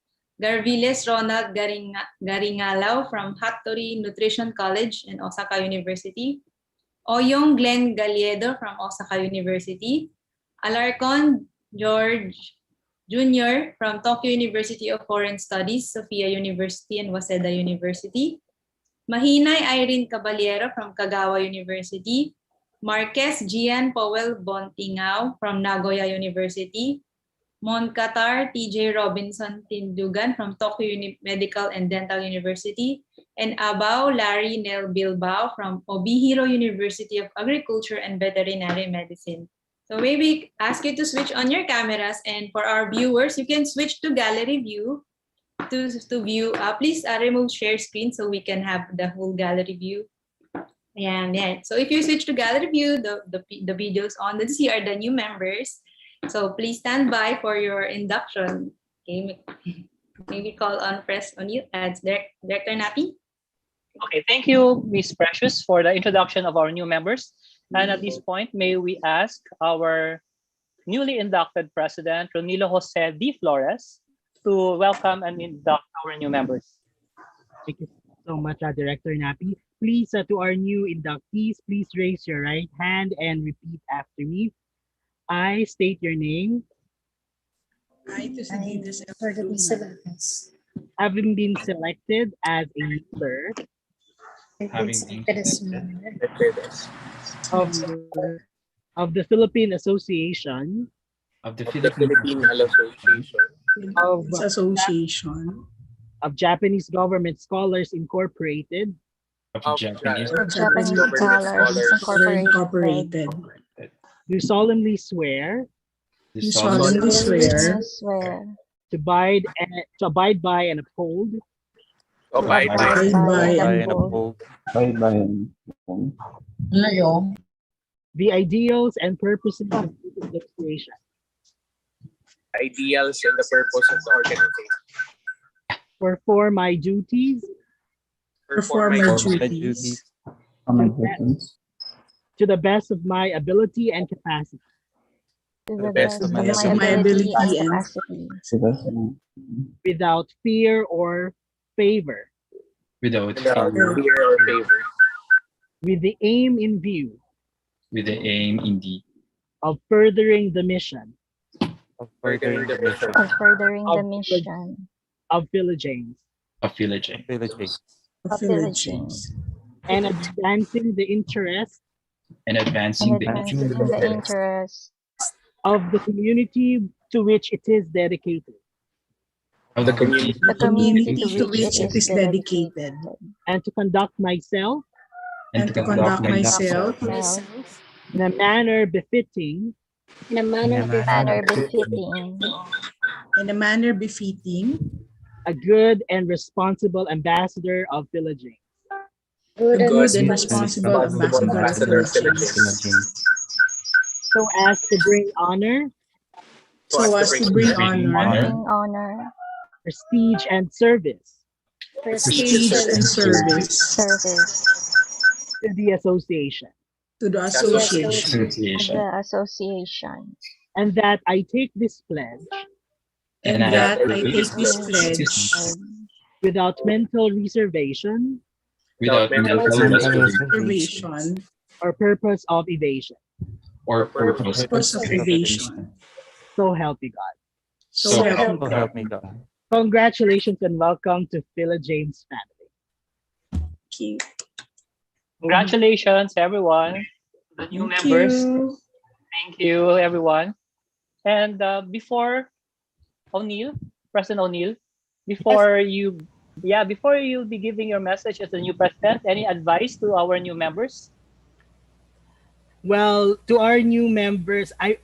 Speaker 11: Garviles Ronald Garingalao from Hattori Nutrition College in Osaka University. Oyong Glenn Galiedo from Osaka University. Alarcon George Jr. from Tokyo University of Foreign Studies, Sophia University, and Waseda University. Mahinay Irene Caballero from Kagawa University. Marquez Gian Powell Bontingao from Nagoya University. Moncatar TJ Robinson Tindugan from Tokyo Medical and Dental University. And Abao Larry Nel Bilbao from Obihiro University of Agriculture and Veterinary Medicine. So maybe ask you to switch on your cameras, and for our viewers, you can switch to gallery view to view. Please remove share screen so we can have the whole gallery view. And yeah, so if you switch to gallery view, the videos on, these are the new members. So please stand by for your induction. Okay, maybe call on Press on you as Director Napi.
Speaker 2: Okay, thank you, Ms. Precious, for the introduction of our new members. And at this point, may we ask our newly inducted president, Ronilo Jose D. Flores, to welcome and induct our new members.
Speaker 13: Thank you so much, Director Napi. Please, to our new inductees, please raise your right hand and repeat after me. I state your name.
Speaker 14: I, Thucydides
Speaker 13: Having been selected as a member of the Philippine Association
Speaker 8: of the Philippine
Speaker 14: Association
Speaker 13: of Japanese Government Scholars Incorporated,
Speaker 8: of Japanese
Speaker 10: Scholars Incorporated.
Speaker 13: do solemnly swear
Speaker 10: Swear
Speaker 13: to abide by and uphold
Speaker 10: abide by and uphold
Speaker 13: the ideals and purposes of the association,
Speaker 15: ideals and the purpose of the organization.
Speaker 13: perform my duties to the best of my ability and capacity,
Speaker 10: to the best of my ability and capacity,
Speaker 13: without fear or favor,
Speaker 8: without
Speaker 15: fear or favor,
Speaker 13: with the aim in view of furthering the mission
Speaker 10: of furthering the mission
Speaker 13: of PHILAJAMES
Speaker 8: of
Speaker 10: PHILAJAMES
Speaker 13: and advancing the interests
Speaker 10: and advancing the interests
Speaker 13: of the community to which it is dedicated,
Speaker 10: the community to which it is dedicated,
Speaker 13: and to conduct myself
Speaker 14: and to conduct myself
Speaker 13: in a manner befitting
Speaker 10: in a manner befitting
Speaker 13: a good and responsible ambassador of PHILAJAMES,
Speaker 14: a good and responsible ambassador of PHILAJAMES,
Speaker 13: so as to bring honor, prestige and service to the association, and that I take this pledge without mental reservation or purpose of evasion. So help me God. Congratulations and welcome to PHILAJAMES family.
Speaker 2: Congratulations, everyone, the new members. Thank you, everyone. And before President O'Neill, before you Yeah, before you be giving your message as the new president, any advice to our new members?
Speaker 13: Well, to our new members, I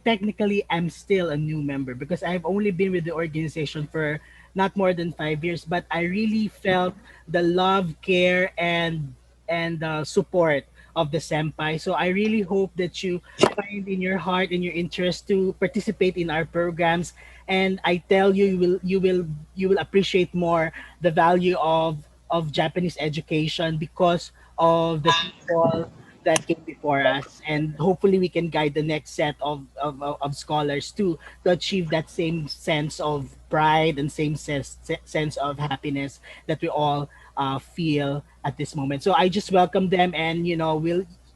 Speaker 13: technically am still a new member because I've only been with the organization for not more than 5 years, but I really felt the love, care, and support of the senpai. So I really hope that you find in your heart and your interest to participate in our programs. And I tell you, you will appreciate more the value of Japanese education because of the people that came before us, and hopefully we can guide the next set of scholars to achieve that same sense of pride and same sense of happiness that we all feel at this moment. So I just welcome them, and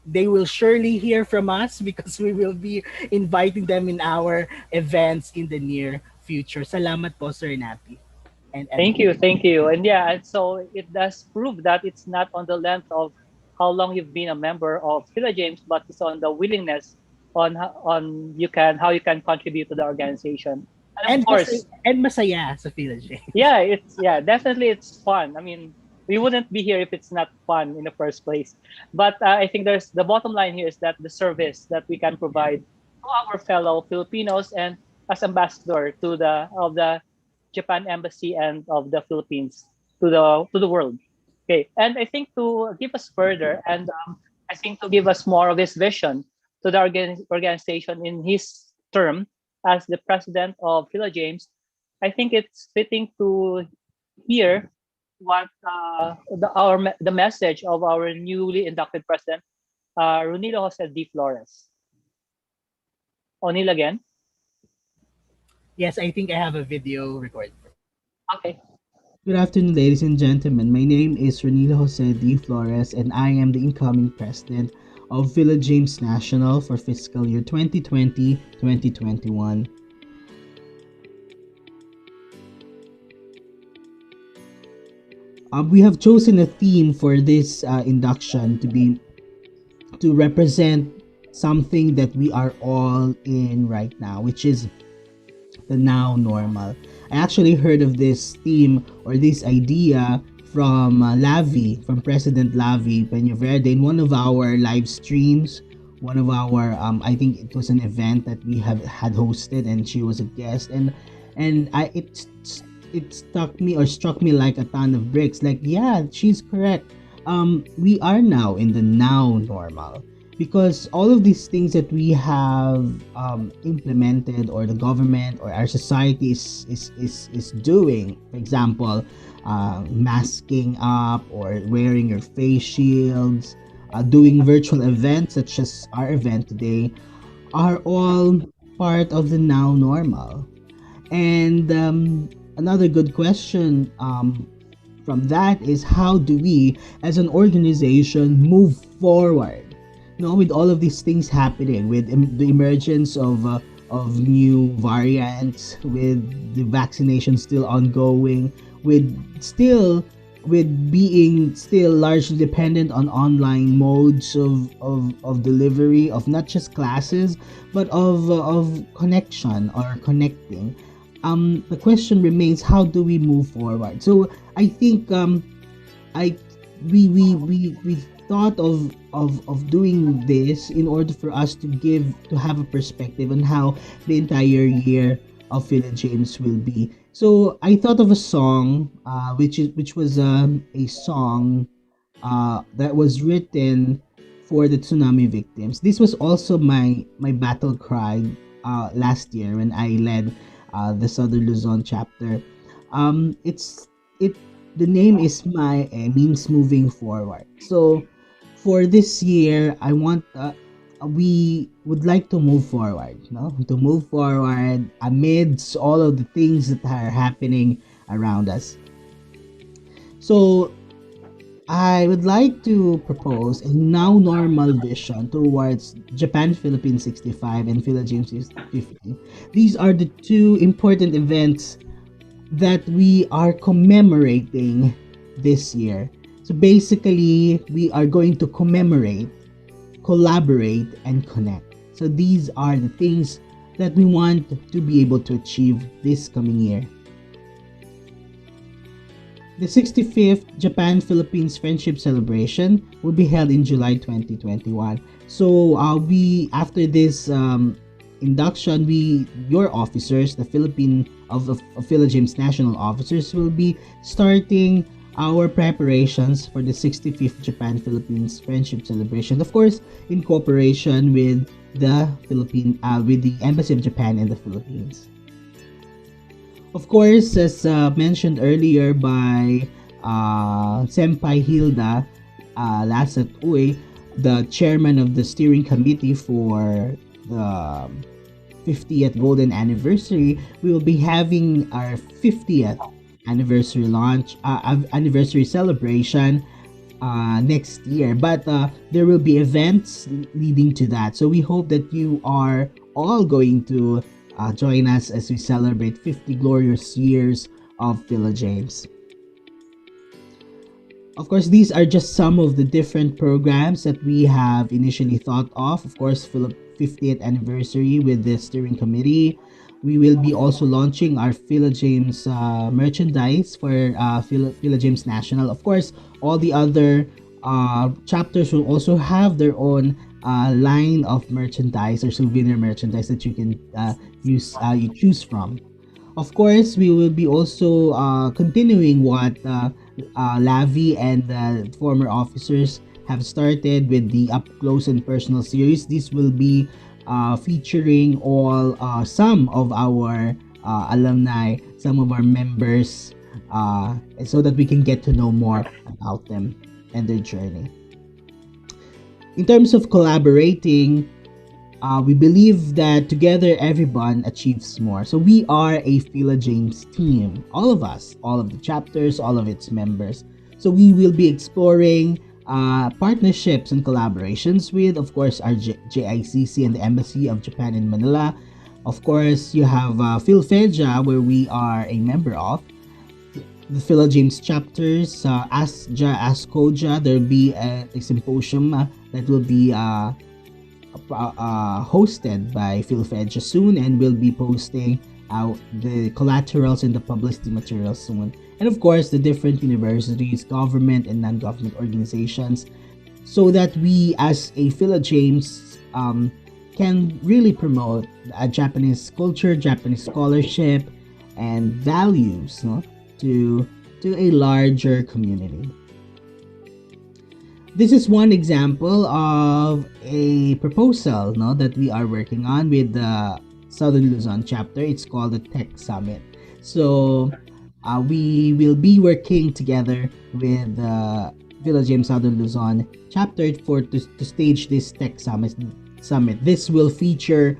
Speaker 13: they will surely hear from us because we will be inviting them in our events in the near future. Salamat po, Sir Napi. And
Speaker 2: Thank you. And yeah, and so it does prove that it's not on the length of how long you've been a member of Phila James, but it's on the willingness on how you can contribute to the organization. And of course,
Speaker 13: masaya sa Phila James.
Speaker 2: Yeah, definitely it's fun. I mean, we wouldn't be here if it's not fun in the first place. But I think there's the bottom line here is that the service that we can provide to our fellow Filipinos and as ambassador of the Japan Embassy and of the Philippines to the world. Okay, and I think to give us further, and I think to give us more of his vision to the organization in his term as the president of Phila James, I think it's fitting to hear what the message of our newly inducted president, Ronilo Jose D. Flores. O'Neill again.
Speaker 13: Yes, I think I have a video recorded.
Speaker 2: Okay.
Speaker 16: Good afternoon, ladies and gentlemen. My name is Ronilo Jose D. Flores, and I am the incoming president of Phila James National for fiscal year 2020-2021. We have chosen a theme for this induction to represent something that we are all in right now, which is the now normal. I actually heard of this theme or this idea from from President Lavi Peñaverde in one of our live streams, one of our I think it was an event that we had hosted, and she was a guest, and it struck me like a ton of bricks. Like, yeah, she's correct. We are now in the now normal, because all of these things that we have implemented, or the government or our society is doing, for example, masking up or wearing your face shields, doing virtual events such as our event today, are all part of the now normal. And another good question from that is, how do we as an organization move forward? With all of these things happening, with the emergence of new variants, with the vaccination still ongoing, with being still largely dependent on online modes of delivery of not just classes, but of connection or connecting. The question remains, how do we move forward? So I think we thought of doing this in order for us to have a perspective on how the entire year of Phila James will be. So I thought of a song, which was a song that was written for the tsunami victims. This was also my battle cry last year when I led the Southern Luzon chapter. The name is means moving forward. So for this year, we would like to move forward, to move forward amidst all of the things that are happening around us. So I would like to propose a now normal vision towards Japan Philippines 65 and Phila James 50. These are the two important events that we are commemorating this year. So basically, we are going to commemorate, collaborate, and connect. So these are the things that we want to be able to achieve this coming year. The 65th Japan-Philippines Friendship Celebration will be held in July 2021. So we after this induction, your officers, the Philippine of PHILAJAMES national officers, will be starting our preparations for the 65th Japan-Philippines Friendship Celebration. Of course, in cooperation with with the Embassy of Japan in the Philippines. Of course, as mentioned earlier by Senpai Hilda Lasat Uy, the chairman of the steering committee for the 50th golden anniversary, we will be having our 50th anniversary celebration next year. But there will be events leading to that. So we hope that you are all going to join us as we celebrate 50 glorious years of PHILAJAMES. Of course, these are just some of the different programs that we have initially thought of. Of course, 50th anniversary with the steering committee. We will be also launching our PHILAJAMES merchandise for PHILAJAMES National. Of course, all the other chapters will also have their own line of merchandise or souvenir merchandise that you can you choose from. Of course, we will be also continuing what Lavi and the former officers have started with the Up Close and Personal series. This will be featuring all some of our alumni, some of our members, so that we can get to know more about them and their journey. In terms of collaborating, we believe that together everyone achieves more. So we are a PHILAJAMES team, all of us, all of the chapters, all of its members. So we will be exploring partnerships and collaborations with, of course, our JICC and the Embassy of Japan in Manila. Of course, you have PhilFeja, where we are a member of. The PHILAJAMES chapters, ASJA, ASCOJA, there will be a symposium that will be hosted by PhilFeja soon, and we'll be posting the collaterals and the publicity materials soon. And of course, the different universities, government and non-government organizations, so that we as a PHILAJAMES can really promote Japanese culture, Japanese scholarship, and values, no, to a larger community. This is one example of a proposal, no, that we are working on with the Southern Luzon chapter. It's called the Tech Summit. So we will be working together with the PHILAJAMES Southern Luzon chapter to stage this Tech Summit. This will feature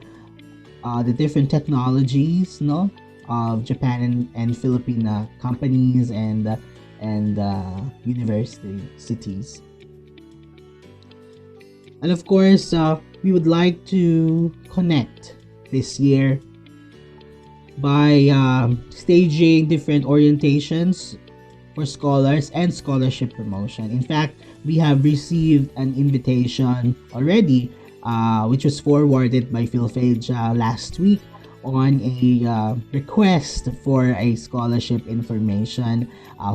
Speaker 16: the different technologies, no, of Japan and Filipino companies and universities. And of course, we would like to connect this year by staging different orientations for scholars and scholarship promotion. In fact, we have received an invitation already, which was forwarded by PhilFeja last week, on a request for a scholarship information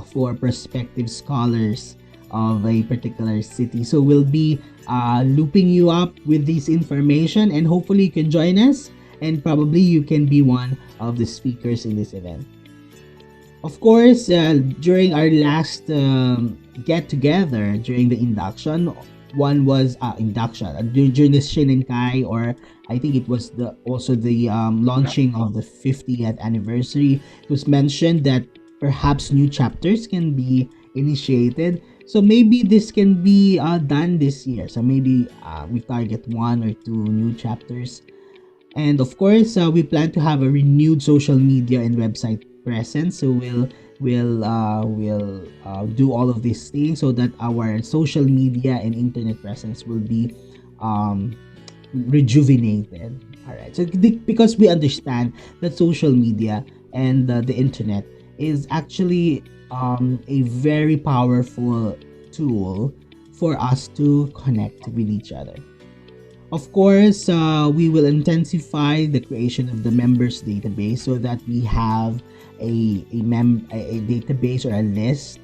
Speaker 16: for prospective scholars of a particular city. So we'll be looping you up with this information, and hopefully you can join us, and probably you can be one of the speakers in this event. Of course, during our last get together during the induction, one was induction during the Shinenkai, or I think it was also the launching of the 50th anniversary. It was mentioned that perhaps new chapters can be initiated. So maybe this can be done this year. So maybe we target 1 or 2 new chapters. And of course, we plan to have a renewed social media and website presence. So we'll do all of these things so that our social media and internet presence will be rejuvenated. All right. So because we understand that social media and the internet is actually a very powerful tool for us to connect with each other. Of course, we will intensify the creation of the members database so that we have a database or a list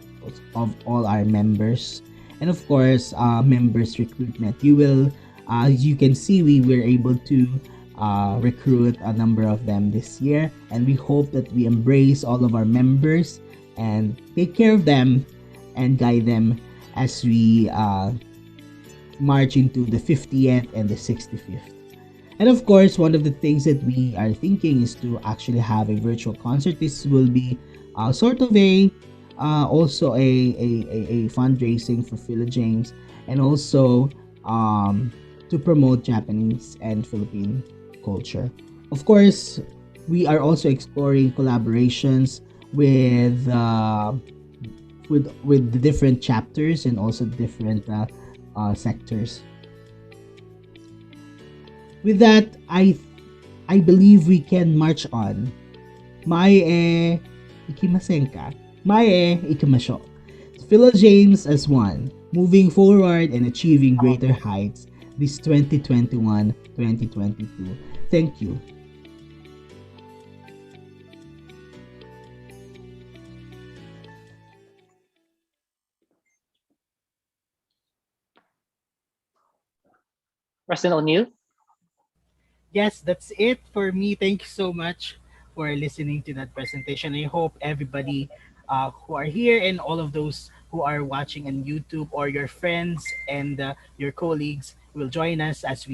Speaker 16: of all our members, and of course, members recruitment. As you can see, we were able to recruit a number of them this year, and we hope that we embrace all of our members and take care of them and guide them as we march into the 50th and the 65th. And of course, one of the things that we are thinking is to actually have a virtual concert. This will be sort of also a fundraising for PHILAJAMES, and also to promote Japanese and Philippine culture. Of course, we are also exploring collaborations with with the different chapters and also different sectors. With that, I believe we can march on. Mae ikimasen ka? Mae ikimasho. PHILAJAMES as one, moving forward and achieving greater heights this 2021-2022. Thank you.
Speaker 2: President O'Neill?
Speaker 16: Yes, that's it for me. Thank you so much for listening to that presentation. I hope everybody who are here and all of those who are watching on YouTube, or your friends and your colleagues, will join us as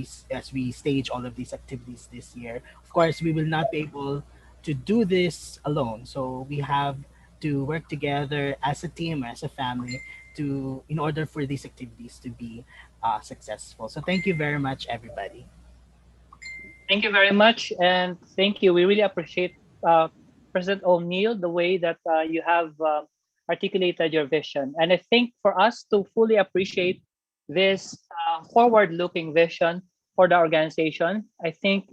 Speaker 16: we stage all of these activities this year. Of course, we will not be able to do this alone, so we have to work together as a team, as a family, to in order for these activities to be successful. So thank you very much, everybody.
Speaker 2: Thank you very much, and thank you. We really appreciate President O'Neill, the way that you have articulated your vision. And I think for us to fully appreciate this forward-looking vision for the organization, I think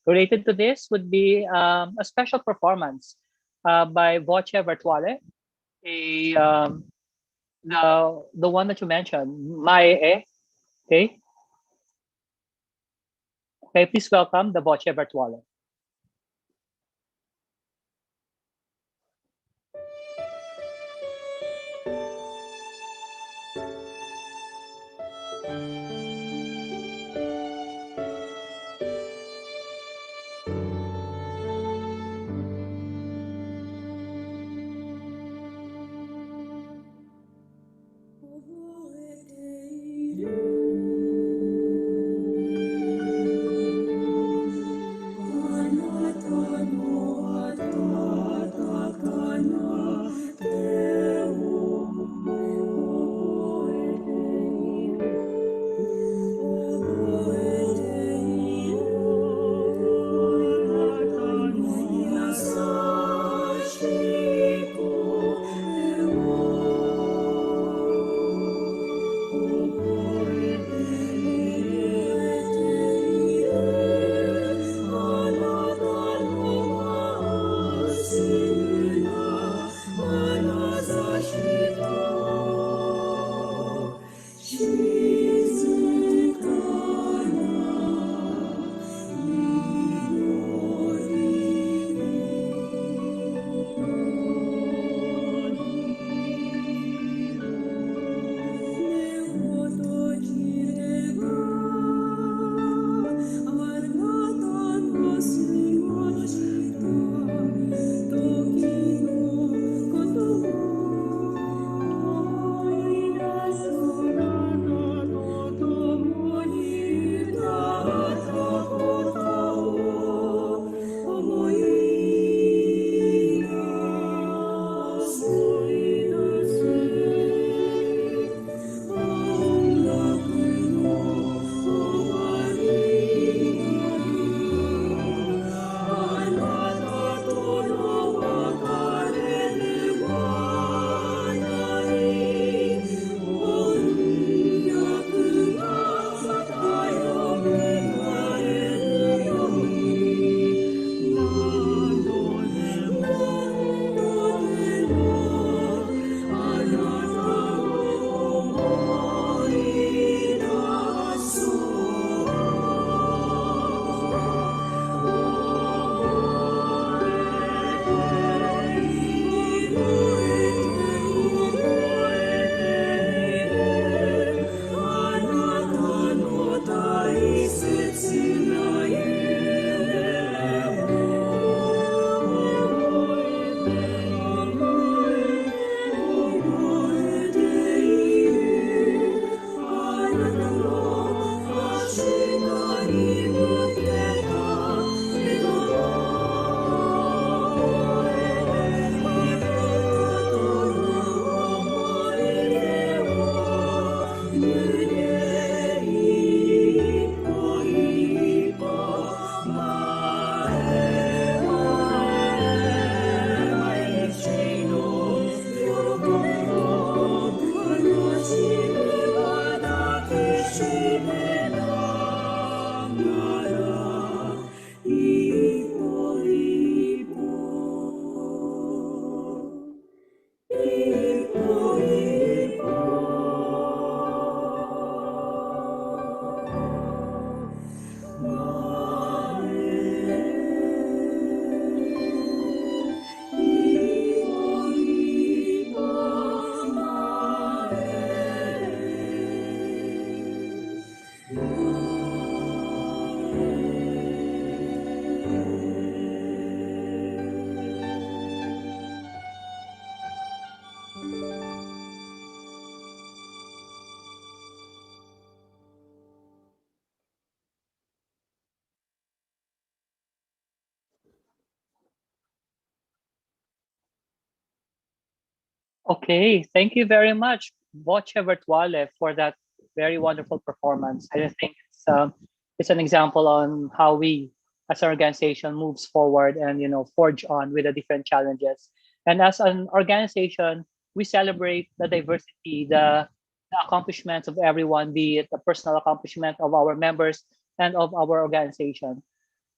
Speaker 2: related to this would be a special performance by Voce Virtuale, a the one that you mentioned, Mae. Okay, okay, please welcome the Voce Virtuale. Okay, thank you very much, Voce Virtuale, for that very wonderful performance. I think it's an example on how we, as an organization, moves forward and forge on with the different challenges. And as an organization, we celebrate the diversity, the accomplishments of everyone, be it the personal accomplishment of our members and of our organization.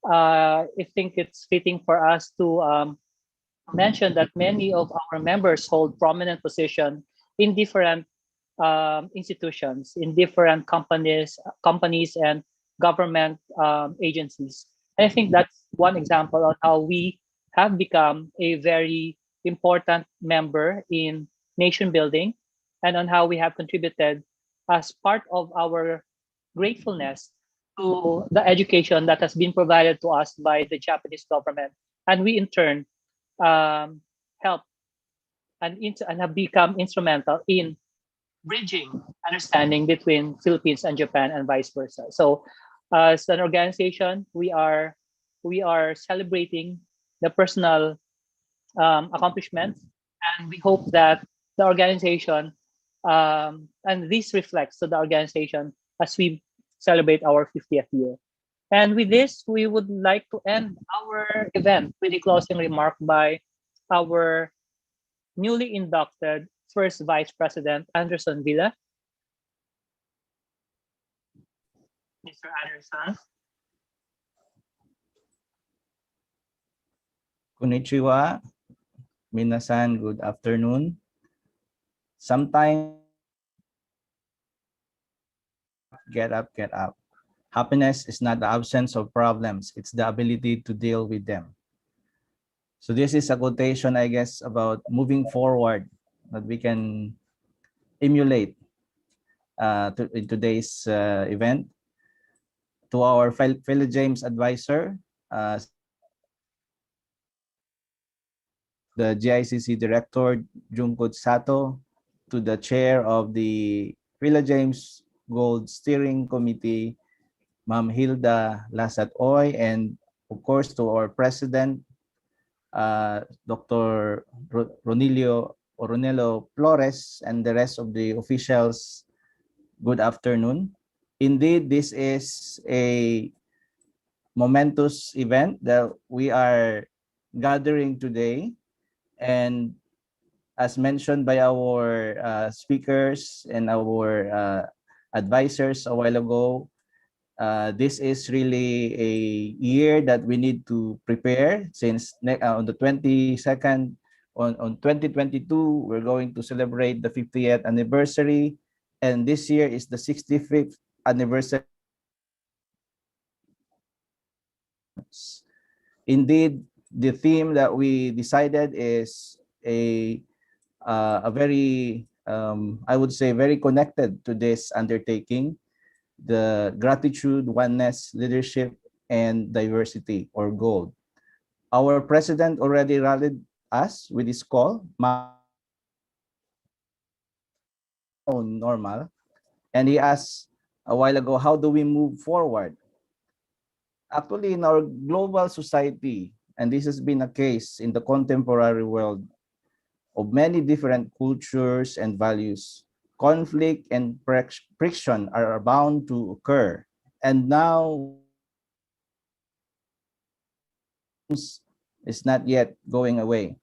Speaker 2: I think it's fitting for us to mentioned that many of our members hold prominent position in different institutions, in different companies and government agencies. And I think that's one example of how we have become a very important member in nation building and on how we have contributed as part of our gratefulness to the education that has been provided to us by the Japanese government. And we in turn help and have become instrumental in bridging understanding between Philippines and Japan and vice versa. So, as an organization, we are celebrating the personal accomplishments, and we hope that the organization and this reflects to the organization as we celebrate our 50th year. And with this, we would like to end our event with a closing remark by our newly inducted first Vice President, Anderson Villa. Mr. Anderson.
Speaker 12: Konnichiwa, minasan, good afternoon. Sometimes get up, get up. Happiness is not the absence of problems, it's the ability to deal with them. So this is a quotation, I guess, about moving forward that we can emulate in today's event. To our PHILAJAMES advisor, the GICC Director, Junkut Sato, to the Chair of the PHILAJAMES Gold Steering Committee, Ma'am Hilda Lasat Oy, and of course to our President, Dr. Ronelio Flores, and the rest of the officials, good afternoon. Indeed, this is a momentous event that we are gathering today. And as mentioned by our speakers and our advisors a while ago, this is really a year that we need to prepare, since on the 22nd, on 2022, we're going to celebrate the 50th anniversary. And this year is the 65th anniversary. Indeed, the theme that we decided is a very, I would say, very connected to this undertaking: the gratitude, oneness, leadership, and diversity, or GOLD. Our president already rallied us with his call, normal, and he asked a while ago, how do we move forward? Actually, in our global society, and this has been a case in the contemporary world of many different cultures and values, conflict and friction are bound to occur. And now is not yet going away.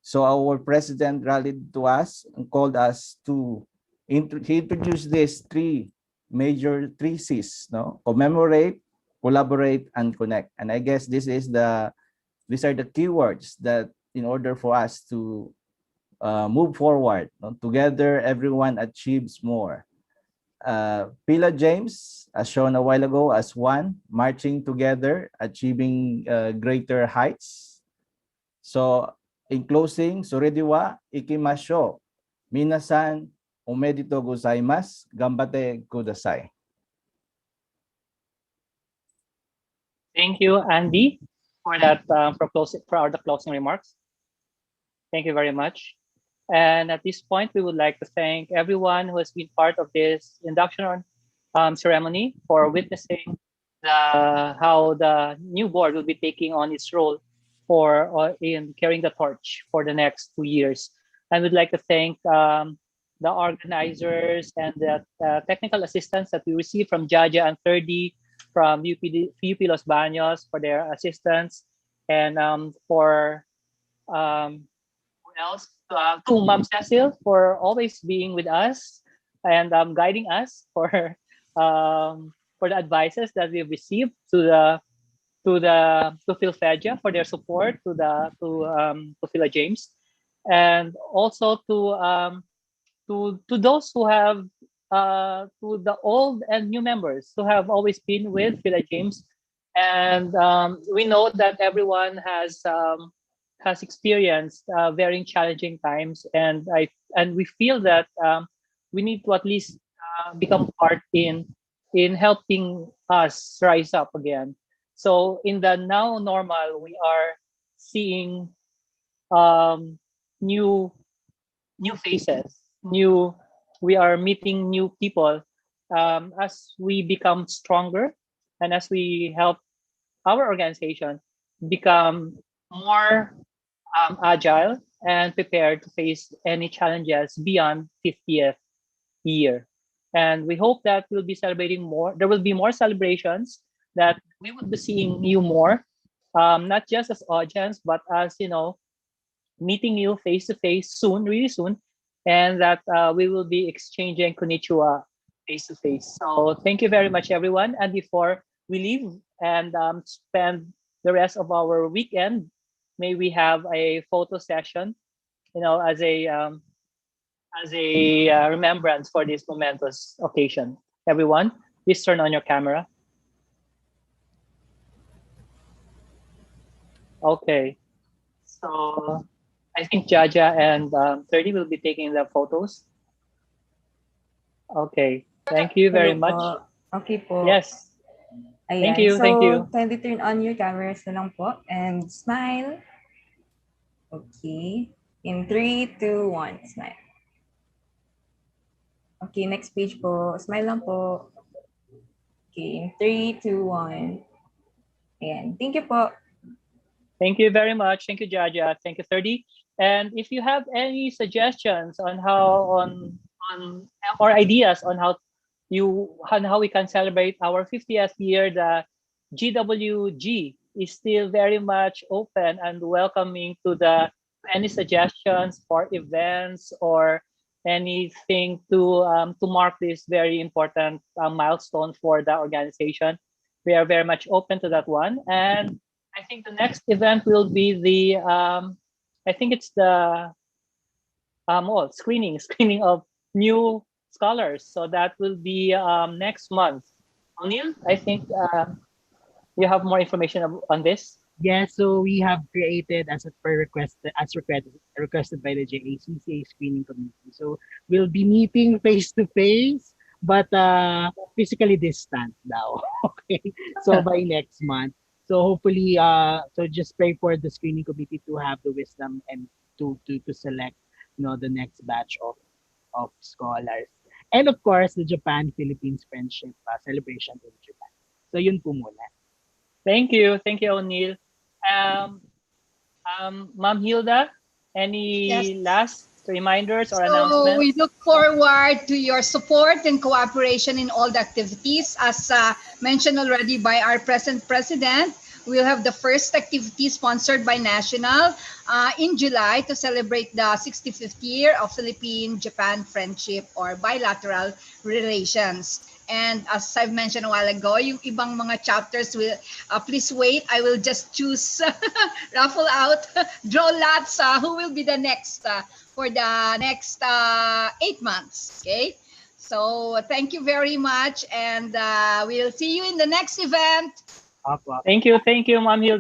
Speaker 12: So our president rallied to us and called us to he introduced these three major three C's: no? Commemorate, collaborate, and connect. And I guess these are the keywords that in order for us to move forward, no? Together, everyone achieves more. PHILAJAMES, as shown a while ago, as one, marching together, achieving greater heights. So in closing, Sorediwa ikimasho. Minasan omedito gozaimasu. Gambate kudasai.
Speaker 2: Thank you, Andy, for that for the closing remarks. Thank you very much. And at this point, we would like to thank everyone who has been part of this induction ceremony for witnessing how the new board will be taking on its role in carrying the torch for the next 2 years. And we'd like to thank the organizers and the technical assistance that we received from Jaja and 30 from UP Los Baños for their assistance, and for who else? To Ma'am Cecil for always being with us and guiding us for the advices that we've received, to PhilFedia for their support, to PhilAJames, and also to those who have to the old and new members who have always been with PhilAJames. And we know that everyone has experienced very challenging times, and we feel that we need to at least become part in helping us rise up again. So in the now normal, we are seeing um, new new faces, new we are meeting new people as we become stronger, and as we help our organization become more agile and prepared to face any challenges beyond 50th year. And we hope that we'll be celebrating more. There will be more celebrations, that we will be seeing you more, not just as audience, but as meeting you face to face soon, really soon, and that we will be exchanging konnichiwa face to face. So thank you very much, everyone. And before we leave and spend the rest of our weekend, may we have a photo session, as a remembrance for this momentous occasion. Everyone, please turn on your camera. Okay, so I think Jaja and 30 will be taking the photos. Okay, thank you very much.
Speaker 17: Okay po.
Speaker 2: Yes.
Speaker 17: Ayan.
Speaker 2: Thank you, thank you.
Speaker 17: Kindly turn on your cameras na lang po and smile. Okay. In 3, 2, 1, smile. Okay, next page po. Smile lang po. Okay, in 3, 2, 1. Ayan. Thank you po.
Speaker 2: Thank you very much. Thank you, Jaja. Thank you, 30. And if you have any suggestions on or ideas on how we can celebrate our 50th year, the GWG is still very much open and welcoming to any suggestions for events or anything to mark this very important milestone for the organization. We are very much open to that one. And I think the next event will be the I think it's the screening of new scholars. So that will be next month. O'Neill, I think you have more information on this.
Speaker 13: Yes, so we have created as requested by the JACCA screening committee. So we'll be meeting face to face, but physically distant now. Okay, so by next month. So hopefully, so just pray for the screening committee to have the wisdom and to select, the next batch of scholars. And of course, the Japan-Philippines Friendship Celebration in Japan. So yun po muna.
Speaker 2: Thank you, O'Neill. Ma'am Hilda, any last reminders or announcements?
Speaker 1: So we look forward to your support and cooperation in all the activities. As mentioned already by our present president, we'll have the first activity sponsored by National in July to celebrate the 65th year of Philippine-Japan friendship or bilateral relations. And as I've mentioned a while ago, yung ibang mga chapters will, please wait. I will just choose, raffle out, draw lots who will be the next for the next 8 months. Okay. So thank you very much. And we'll see you in the next event.
Speaker 2: Thank you, Ma'am Hilda.